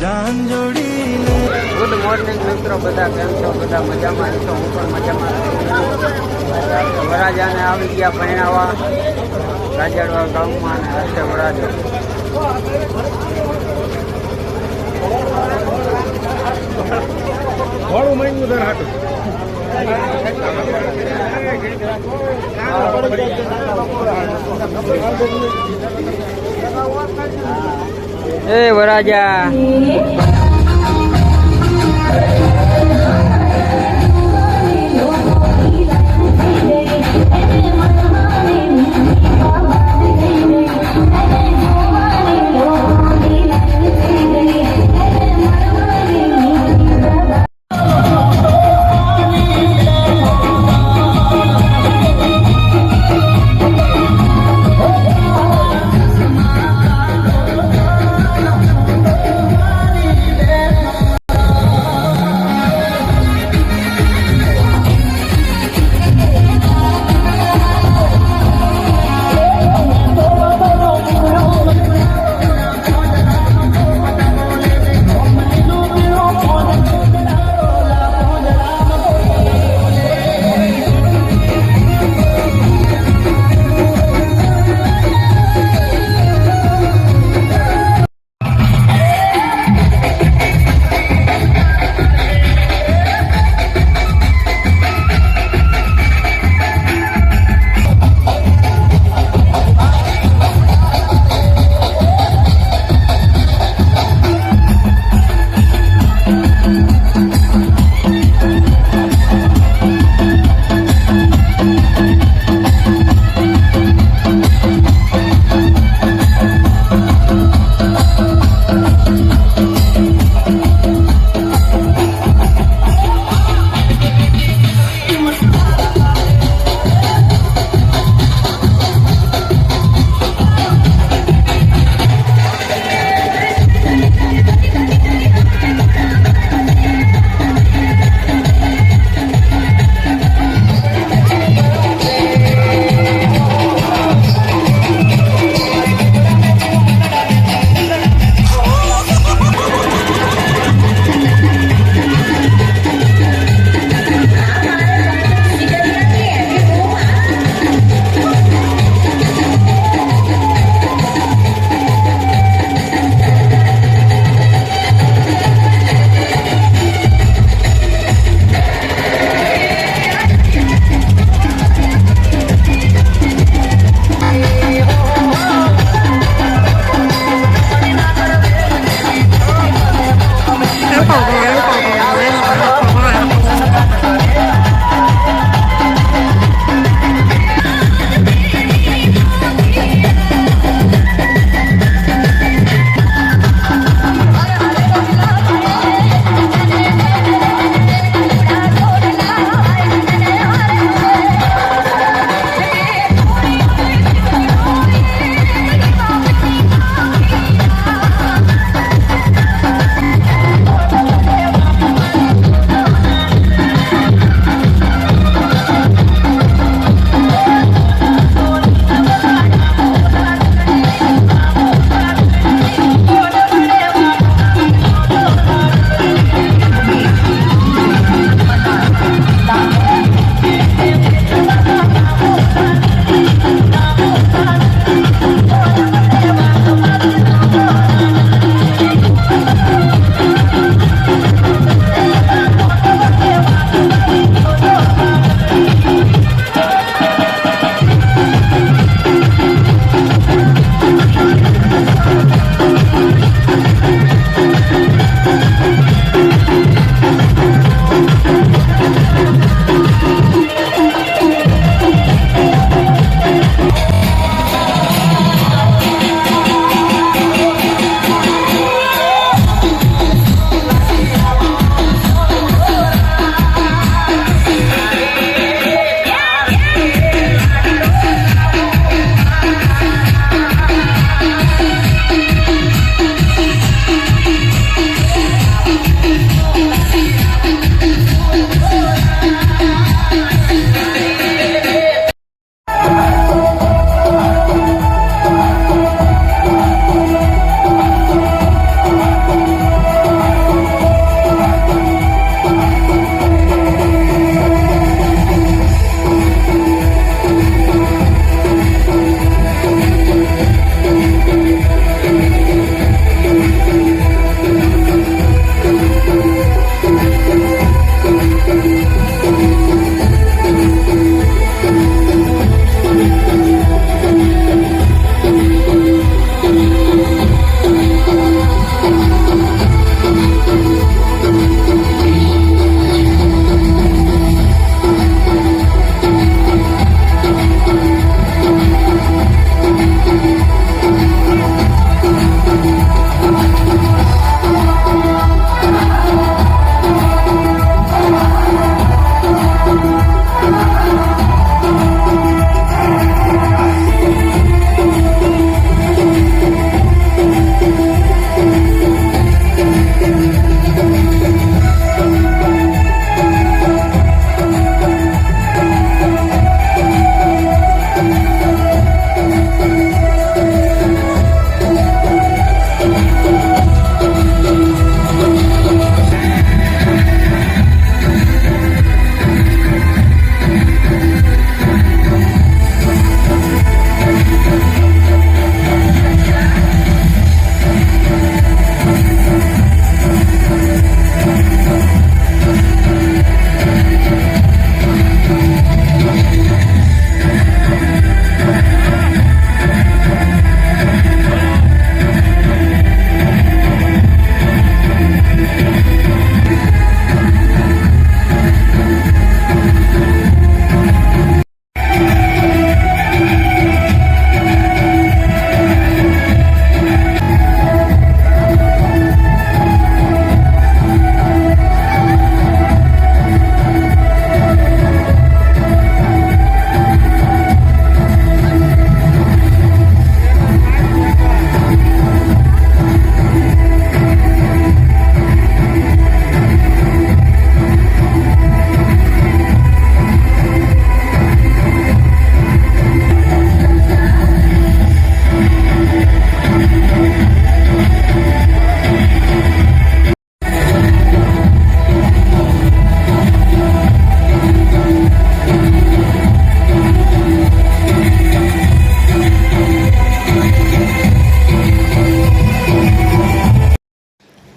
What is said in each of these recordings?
જાન જોડી લે। ગુડ મોર્નિંગ મિત્રો, બધા કેમ છો? બધા મજામાં છો? હું પણ મજામાં છું। વરાજાને આવી ગયા પહેણાવા રાજાડવા ગામમાં અને હશે વરાજો। થોડું મહિનું દર હાટું એ વરાજા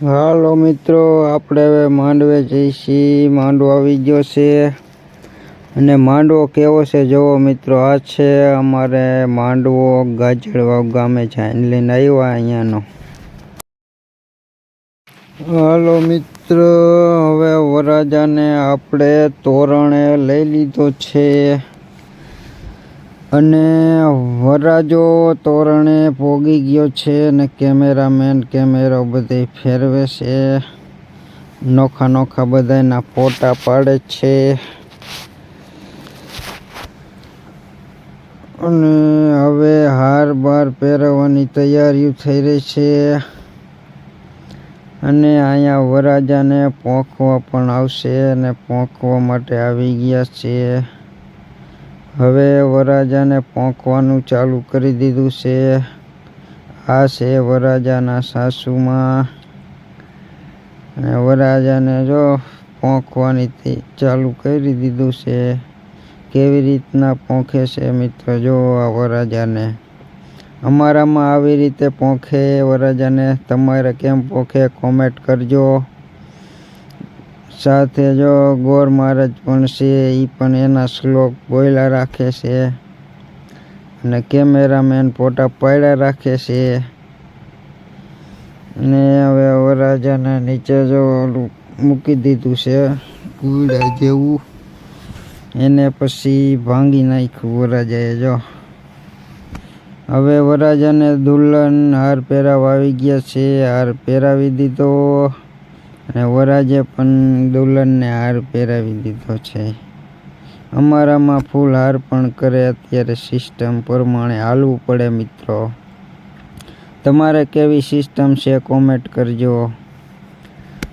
હાલો મિત્રો, આપણે હવે માંડવે જઈશી. માંડવો આવી ગયો છે અને માંડવો કેવો છે જોવો મિત્રો. આ છે અમારે માંડવો ગાજડવાવ ગામે જઈને લઈને આવ્યા અહીંયાનો. હાલો મિત્રો, હવે વરરાજાને આપણે તોરણે લઈ લીધો છે અને વરરાજો તોરણે પોગી ગયો છે અને કેમેરામેન કેમેરો બધે ફેરવે છે, નોખા નોખા બધાના ફોટા પાડે છે અને હવે હાર બાર પહેરવાની તૈયારીઓ થઈ રહી છે અને અહીંયા વરરાજાને પોંખવા પણ આવશે અને પોંખવા માટે આવી ગયા છે. હવે વરરાજાને પોંખવાનું ચાલુ કરી દીધું છે. આ છે વરરાજાના સાસુમાં અને વરરાજાને જો પોંખવાની ચાલુ કરી દીધું છે. કેવી રીતના પોંખે છે મિત્રો જો આ વરરાજાને. અમારામાં આવી રીતે પોંખે વરરાજાને. તમારે કેમ પોંખે કોમેન્ટ કરજો. સાથે જો ગોર મહારાજ પણ છે, એ પણ એના શ્લોક બોલ્યા રાખે છે અને કેમેરામેન ફોટા પાડ્યા રાખે છે. ને હવે વરરાજાને નીચે જો ઓલું મૂકી દીધું છે કુડા જેવું, એને પછી ભાંગી નાખ્યું વરરાજાએ જો. હવે વરરાજાને દુલ્હન હાર પહેરાવા આવી ગયા છે. હાર પહેરાવી દીધો અને વરરાજે પણ દુલ્હનને હાર પહેરાવી દીધો છે. અમારામાં ફૂલ હાર પણ કરે. અત્યારે સિસ્ટમ પ્રમાણે હાલવું પડે મિત્રો. તમારે કેવી સિસ્ટમ છે કોમેન્ટ કરજો.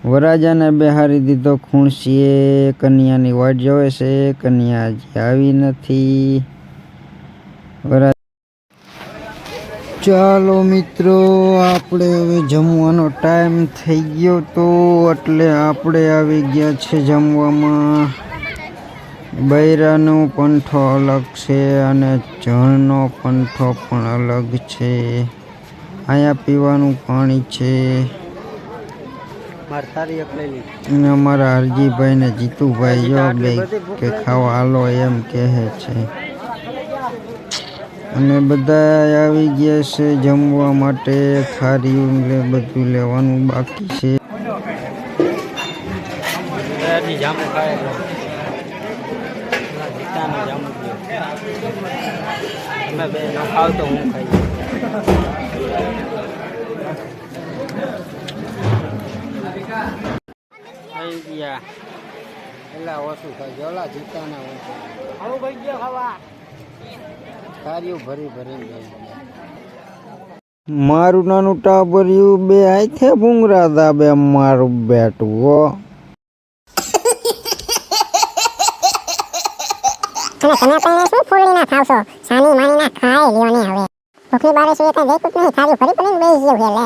વરરાજાને બેહારી દીધો ખૂણસીએ. કન્યાની વાટ જોવે છે. કન્યા હજી આવી નથી. ચાલો મિત્રો, આપણે હવે જમવાનો ટાઈમ થઈ ગયો તો એટલે આપણે આવી ગયા છે જમવામાં. બૈરાનો પંઠો અલગ છે અને જળનો પંઠો પણ અલગ છે. અહીંયા પીવાનું પાણી છે અને અમારા હરજીભાઈ ને જીતુભાઈ જો બે કે ખાવા હાલો એમ કહે છે અને બધા આવી ગયા છે જમવા માટે. થાળીયું બધું લેવાનું બાકી છે. પેલા ઓછું ખાઈ ઓલા જીતાના ઓછું આવું ભાઈ ગયા ખાવા. થાળીઓ ભરી ભરી મારું નાનું ટાબરિયું બે આથે ભૂંગરા દાબે મારું બેટું હો. તમે શું ફૂલની ના ખાવશો? સાની માની ના ખાય લ્યો ને હવે. ભૂખની બારે સુએ તો દેખું નહીં. થાળી ભરી ભરીને બેસી ગયો લે.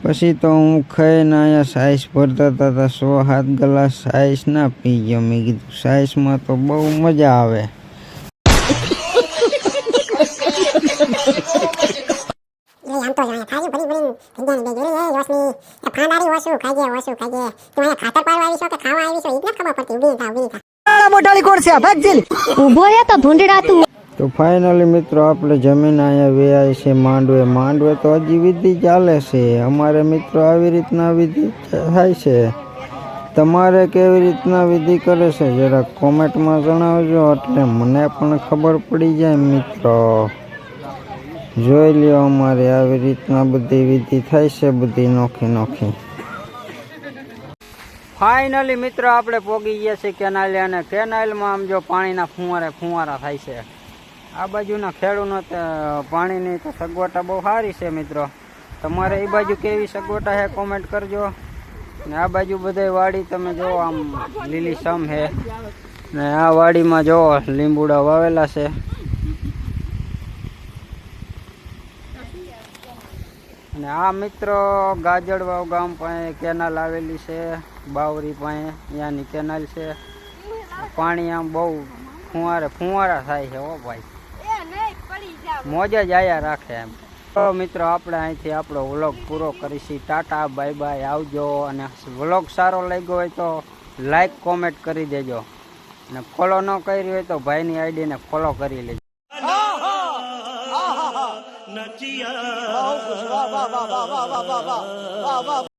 પછી તો હું ખાઈને અહીંયા સાઈસ ભરતા હતા. 100-7 ગ્લાસ સાઈસ ના પી ગયો. મેં કીધું સાઈસમાં તો બહુ મજા આવે. આમ તો જાણે થાળી ભરી ભરીને ભીંજાની બે જોડે રોશની એ ફાંડારી ઓછું ખાઈ ગયા. તું અહીંયા ખાતર પાડવા આવી છો કે ખાવા આવી છો? એ જ ન ખબર પડતી. ઊભી થા. મોટાળી કોણ છે? ભાગ જીલ ઊભો રે તો ભૂંડડા તું. તો ફાઇનલી મિત્રો આપણે જમીન અહીંયા વેયાય છે માંડવે તો હજી વિધિ ચાલે છે. અમારે મિત્રો આવી રીતના વિધિ થાય છે. તમારે કેવી રીતના વિધિ કરે છે જરા કોમેન્ટમાં જણાવજો, એટલે મને પણ ખબર પડી જાય મિત્રો. જોઈ લ્યો અમારે આવી રીતના બધી વિધિ થાય છે, બધી નોખી નોખી. ફાઇનલી મિત્રો આપણે પોગી ગયા છે કેનાલે અને કેનાલમાં આમ જો પાણીના ફુવારા થાય છે. આ બાજુના ખેડૂનો પાણીની તો સગવડતા બહુ સારી છે મિત્રો. તમારે એ બાજુ કેવી સગવડતા છે કોમેન્ટ કરજો. ને આ બાજુ બધાય વાડી તમે જો આમ લીલીછમ છે ને આ વાડીમાં જો લીંબુડા વાવેલા છે. અને આ મિત્રો ગાજડવાવ ગામ પાસે કેનાલ આવેલી છે. બાવરી પાસે ત્યાંની કેનાલ છે. પાણી આમ બહુ ફુવારા થાય છે. ઓ ભાઈ મોજ જ આયા રાખે એમ. તો મિત્રો આપણે અહીંથી આપણો વ્લોગ પૂરો કરીશું. ટાટા બાય બાય, આવજો. અને વ્લોગ સારો લાગ્યો હોય તો લાઈક કોમેન્ટ કરી દેજો, અને ફોલો ન કરી હોય તો ભાઈની આઈડીને ફોલો કરી લેજો.